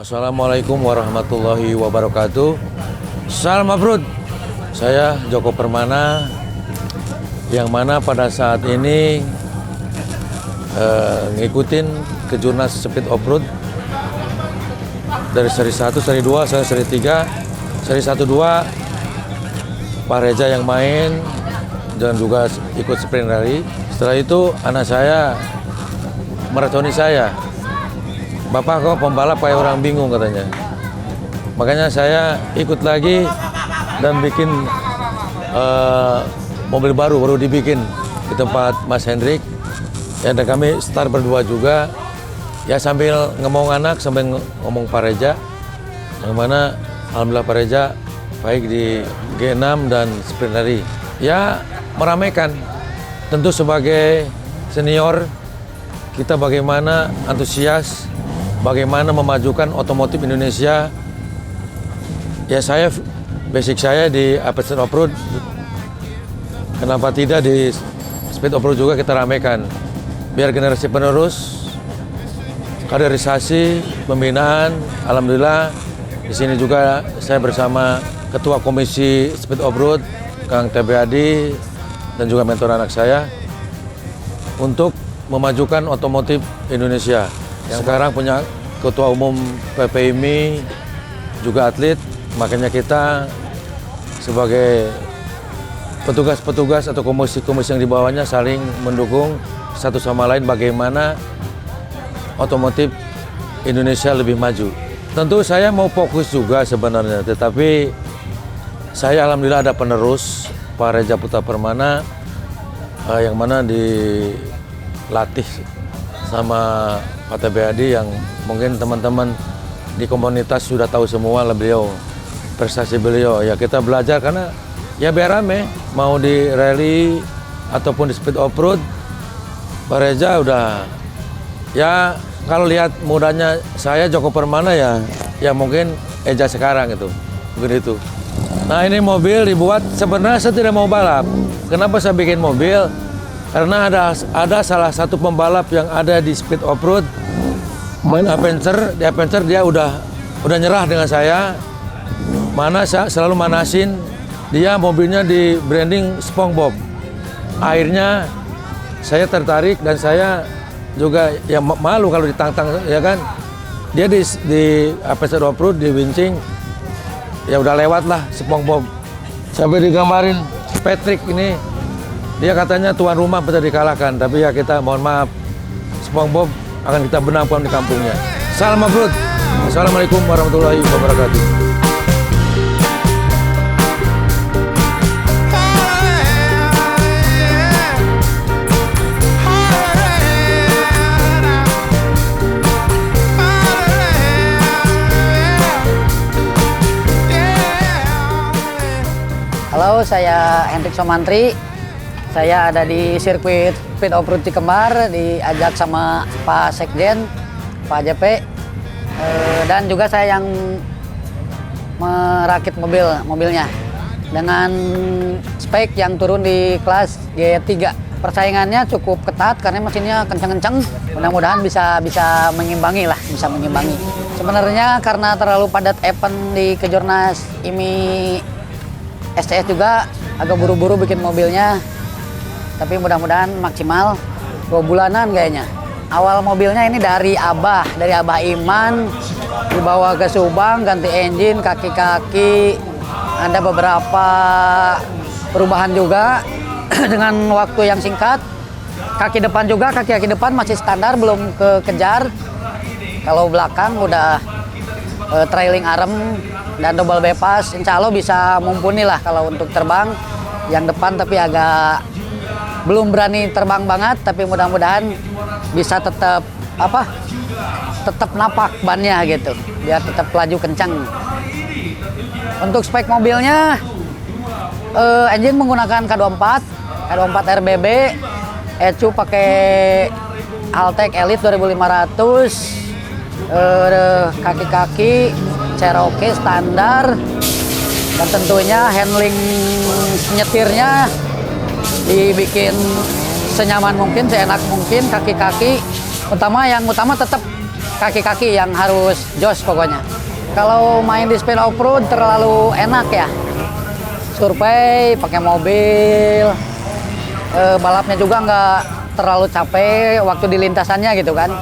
Assalamualaikum warahmatullahi wabarakatuh. Salam Mabrud. Saya Joko Permana, yang mana pada saat ini ngikutin kejurnas speed off-road dari seri 1, seri 2, seri 3, seri 1, 2 Pak Reza yang main dan juga ikut sprint rally. Setelah itu anak saya meracuni saya. Bapak kok pembalap kayak orang bingung katanya. Makanya saya ikut lagi dan bikin mobil baru dibikin di tempat Mas Hendrik. Ya, dan kami start berdua juga. Ya sambil ngomong anak, sambil ngomong Pak Reza. Yang mana alhamdulillah Pak Reza baik di G6 dan sprint rally. Ya meramaikan. Tentu sebagai senior kita bagaimana antusias, bagaimana memajukan otomotif Indonesia. Ya basic saya di Apex Off-Road. Kenapa tidak di Speed Off-Road juga kita ramaikan. Biar generasi penerus, kaderisasi, pembinaan. Alhamdulillah di sini juga saya bersama Ketua Komisi Speed Off-Road, Kang TB Adi, dan juga mentor anak saya untuk memajukan otomotif Indonesia. Yang sekarang punya Ketua Umum PPIMI, juga atlet, makanya kita sebagai petugas-petugas atau komisi-komisi yang di bawahnya saling mendukung satu sama lain bagaimana otomotif Indonesia lebih maju. Tentu saya mau fokus juga sebenarnya, tetapi saya alhamdulillah ada penerus, Pak Reza Putra Permana, yang mana dilatih sama Pak TB Adi, yang mungkin teman-teman di komunitas sudah tahu semua lah beliau, prestasi beliau. Ya kita belajar karena ya biar rame, mau di rally ataupun di speed off-road, Pak Reza udah, ya kalau lihat mudanya saya Joko Permana ya mungkin Eja sekarang itu, mungkin itu. Nah ini mobil dibuat, sebenarnya saya tidak mau balap. Kenapa saya bikin mobil? Karena ada salah satu pembalap yang ada di speed off-road, main Adventure, di Adventure dia udah nyerah dengan saya. Saya selalu manasin dia, mobilnya di branding SpongeBob. Akhirnya saya tertarik dan saya juga ya malu kalau ditantang, ya kan. Dia di Adventure off-road, di wincing, ya udah lewat lah SpongeBob. Sampai digambarin Patrick ini, dia katanya tuan rumah bisa dikalahkan, tapi ya kita mohon maaf, SpongeBob akan kita benamkan di kampungnya. Salam Mabrud. Assalamualaikum warahmatullahi wabarakatuh. Halo, saya Hendrik Somantri. Saya ada di sirkuit Speed Off-Road Cikembar, diajak sama Pak Sekjen, Pak JP, dan juga saya yang merakit mobilnya dengan spek yang turun di kelas G3. Persaingannya cukup ketat karena mesinnya kenceng-kenceng. Mudah-mudahan bisa mengimbangi lah, bisa mengimbangi. Sebenarnya karena terlalu padat event di kejurnas IMI SCS juga agak buru-buru bikin mobilnya. Tapi mudah-mudahan maksimal 2 bulanan kayaknya. Awal mobilnya ini dari Abah Iman, dibawa ke Subang, ganti engine, kaki-kaki. Ada beberapa perubahan juga dengan waktu yang singkat. Kaki depan masih standar, belum kekejar. Kalau belakang udah trailing arm dan double bypass, insya Allah bisa mumpuni lah kalau untuk terbang. Yang depan tapi agak belum berani terbang banget, tapi mudah-mudahan bisa tetap napak bannya gitu, biar tetap laju kencang. Untuk spek mobilnya, engine menggunakan K24 RBB, ECU pakai Haltech Elite 2500, kaki-kaki Cherokee standar, dan tentunya handling nyetirnya dibikin senyaman mungkin, seenak mungkin. Kaki-kaki yang utama tetap kaki-kaki yang harus jos pokoknya. Kalau main di speed off-road terlalu enak ya. Survei pakai mobil, balapnya juga nggak terlalu capek waktu di lintasannya gitu kan.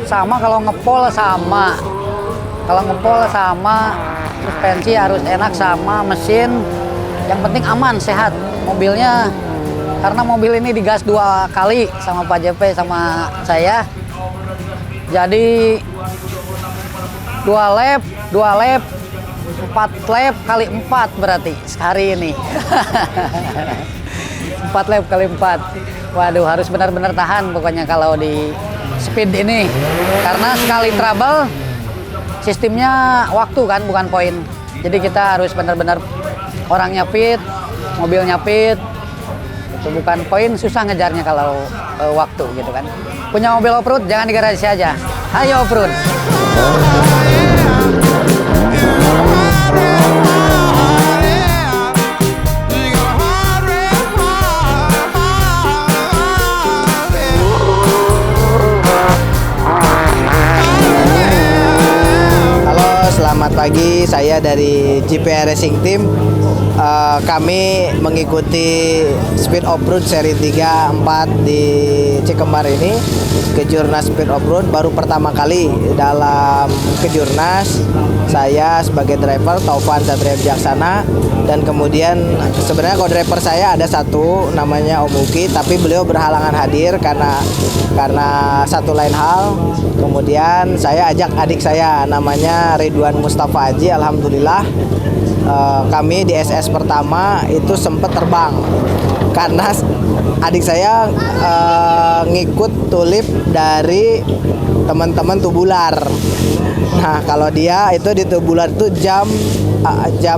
Sama kalau ngepol sama. Kalau ngepol sama, suspensi harus enak sama, mesin yang penting aman, sehat. Mobilnya, karena mobil ini digas 2 kali sama Pak JP sama saya. Jadi 2 lap, 4 lap kali 4 berarti sehari ini. 4 lap kali 4. Waduh, harus benar-benar tahan pokoknya kalau di speed ini. Karena sekali trouble, sistemnya waktu kan, bukan poin. Jadi kita harus benar-benar orangnya fit, mobilnya fit. Itu bukan poin, susah ngejarnya kalau waktu gitu kan. Punya mobil off-road, jangan di garasi aja. Ayo off-road. Selamat pagi, saya dari GPR Racing Team. Kami mengikuti Speed Off-Road seri 3, 4 di Cikembar ini. Kejurnas Speed Off-Road baru pertama kali dalam kejurnas. Saya sebagai driver, Taufan Satria Bijaksana. Dan kemudian sebenarnya co-driver saya ada satu, namanya Om Uki, tapi beliau berhalangan hadir karena satu lain hal. Kemudian saya ajak adik saya, namanya Ridwan Mustafa Haji. Alhamdulillah kami di SS pertama itu sempat terbang karena adik saya ngikut tulip dari teman-teman tubular. Nah, kalau dia itu di tubular itu jam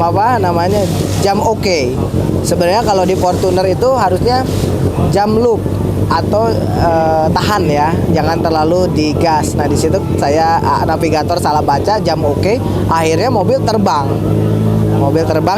apa namanya, jam oke. Sebenarnya kalau di Fortuner itu harusnya jam loop atau tahan ya, jangan terlalu digas. Nah, di situ saya navigator salah baca jam oke, akhirnya mobil terbang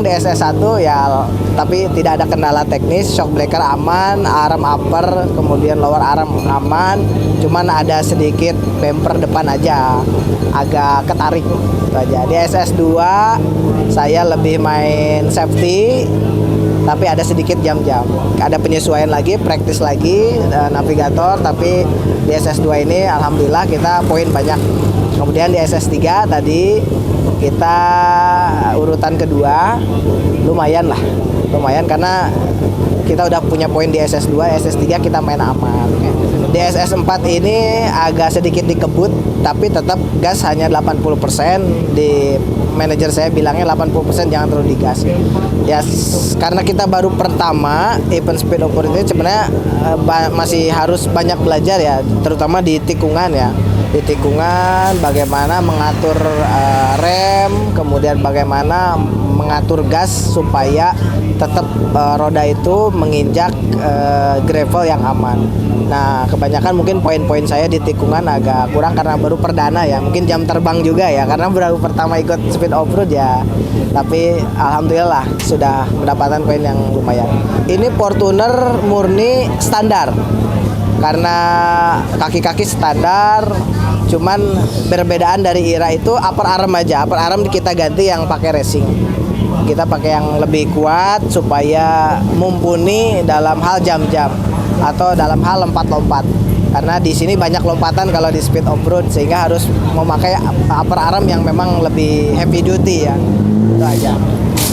di SS1 ya, tapi tidak ada kendala teknis. Shock breaker aman, arm upper kemudian lower arm aman, cuman ada sedikit bumper depan aja agak ketarik itu aja. Di SS2 saya lebih main safety, tapi ada sedikit jam-jam, ada penyesuaian lagi, praktis lagi navigator. Tapi di SS2 ini alhamdulillah kita poin banyak. Kemudian di SS3 tadi kita urutan kedua, lumayan karena kita udah punya poin di SS2, SS3 kita main aman. Di SS4 ini agak sedikit dikebut, tapi tetap gas hanya 80%. Di manajer saya bilangnya 80% jangan terlalu digas. Ya, karena kita baru pertama event speed off-road ini sebenarnya masih harus banyak belajar ya, terutama di tikungan ya. Di tikungan bagaimana mengatur rem, kemudian bagaimana mengatur gas supaya tetap roda itu menginjak gravel yang aman. Nah, kebanyakan mungkin poin-poin saya di tikungan agak kurang karena baru perdana ya. Mungkin jam terbang juga ya, karena baru pertama ikut speed off-road ya. Tapi alhamdulillah sudah mendapatkan poin yang lumayan. Ini Fortuner murni standar, karena kaki-kaki standar. Cuman perbedaan dari IRA itu upper arm aja. Upper arm kita ganti yang pakai racing. Kita pakai yang lebih kuat supaya mumpuni dalam hal jam-jam atau dalam hal lompat-lompat. Karena di sini banyak lompatan kalau di speed off-road, sehingga harus memakai upper arm yang memang lebih heavy duty ya. Itu aja.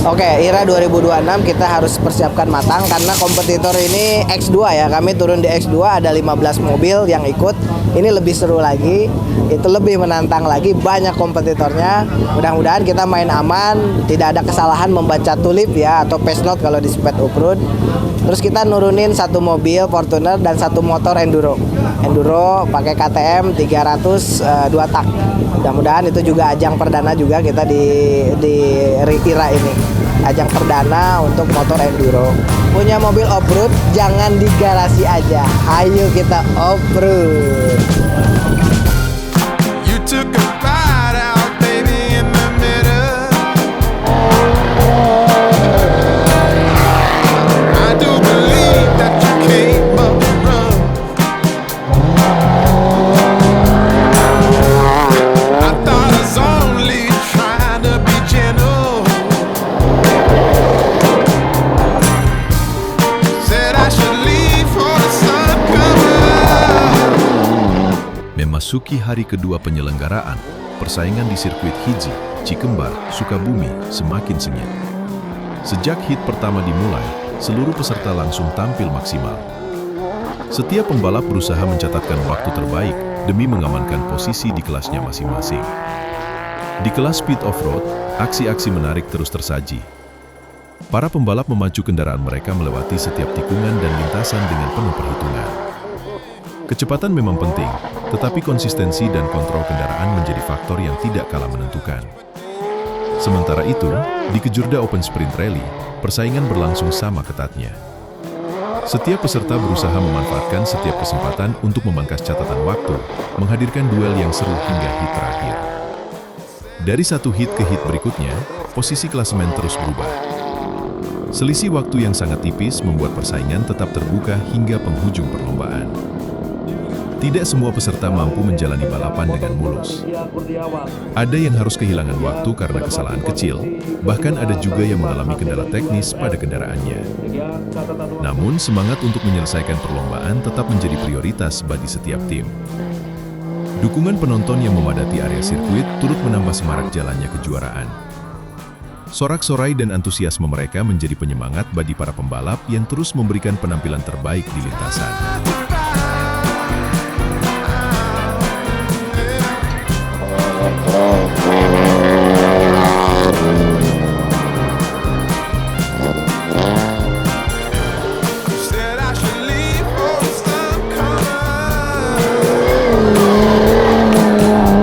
Oke, IRA 2026 kita harus persiapkan matang karena kompetitor ini X2 ya. Kami turun di X2, ada 15 mobil yang ikut. Ini lebih seru lagi, itu lebih menantang lagi, banyak kompetitornya. Mudah-mudahan kita main aman, tidak ada kesalahan membaca tulip ya atau pace note kalau di speed off-road. Terus kita nurunin satu mobil Fortuner dan satu motor Enduro pakai KTM 300 2 tak. Mudah-mudahan itu juga ajang perdana juga kita di IRA ini. Ajang perdana untuk motor enduro. Punya mobil off-road jangan di garasi aja. Ayo kita off-road. You took a ride out, baby, in the middle. I do believe that you came up to run. Memasuki hari kedua penyelenggaraan, persaingan di sirkuit Hiji, Cikembar, Sukabumi semakin sengit. Sejak hit pertama dimulai, seluruh peserta langsung tampil maksimal. Setiap pembalap berusaha mencatatkan waktu terbaik demi mengamankan posisi di kelasnya masing-masing. Di kelas speed off-road, aksi-aksi menarik terus tersaji. Para pembalap memacu kendaraan mereka melewati setiap tikungan dan lintasan dengan penuh perhitungan. Kecepatan memang penting, tetapi konsistensi dan kontrol kendaraan menjadi faktor yang tidak kalah menentukan. Sementara itu, di Kejurda Open Sprint Rally, persaingan berlangsung sama ketatnya. Setiap peserta berusaha memanfaatkan setiap kesempatan untuk memangkas catatan waktu, menghadirkan duel yang seru hingga hit terakhir. Dari satu hit ke hit berikutnya, posisi klasemen terus berubah. Selisih waktu yang sangat tipis membuat persaingan tetap terbuka hingga penghujung perlombaan. Tidak semua peserta mampu menjalani balapan dengan mulus. Ada yang harus kehilangan waktu karena kesalahan kecil, bahkan ada juga yang mengalami kendala teknis pada kendaraannya. Namun, semangat untuk menyelesaikan perlombaan tetap menjadi prioritas bagi setiap tim. Dukungan penonton yang memadati area sirkuit turut menambah semarak jalannya kejuaraan. Sorak-sorai dan antusiasme mereka menjadi penyemangat bagi para pembalap yang terus memberikan penampilan terbaik di lintasan. Said I should leave for the sun coming.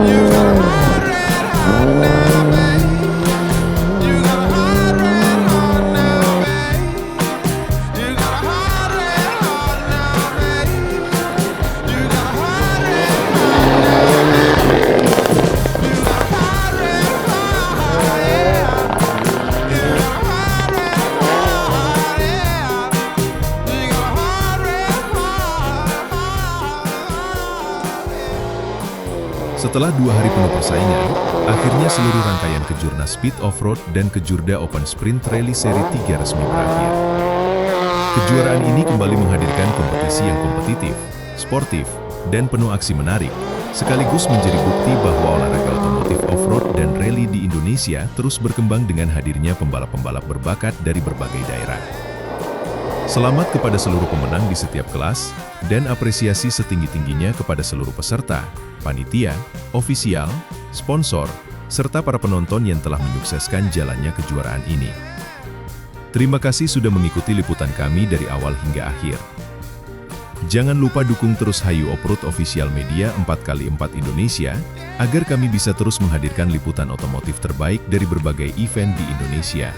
You got a hot red hot now, babe. You got a hot red hot now, babe. You got a hot red hot now, babe. You got a hot red hot now, babe. You got a hot red hot, yeah. You got a hot red hot, yeah. You got a hot red hot. Setelah 2 hari penuh persaingan, akhirnya seluruh rangkaian Kejurna Speed Off-Road dan Kejurda Open Sprint Rally Seri 3 resmi berakhir. Kejuaraan ini kembali menghadirkan kompetisi yang kompetitif, sportif, dan penuh aksi menarik, sekaligus menjadi bukti bahwa olahraga otomotif off-road dan rally di Indonesia terus berkembang dengan hadirnya pembalap-pembalap berbakat dari berbagai daerah. Selamat kepada seluruh pemenang di setiap kelas, dan apresiasi setinggi-tingginya kepada seluruh peserta, panitia, ofisial, sponsor, serta para penonton yang telah menyukseskan jalannya kejuaraan ini. Terima kasih sudah mengikuti liputan kami dari awal hingga akhir. Jangan lupa dukung terus Hayu Off-Road Official Media 4x4 Indonesia, agar kami bisa terus menghadirkan liputan otomotif terbaik dari berbagai event di Indonesia.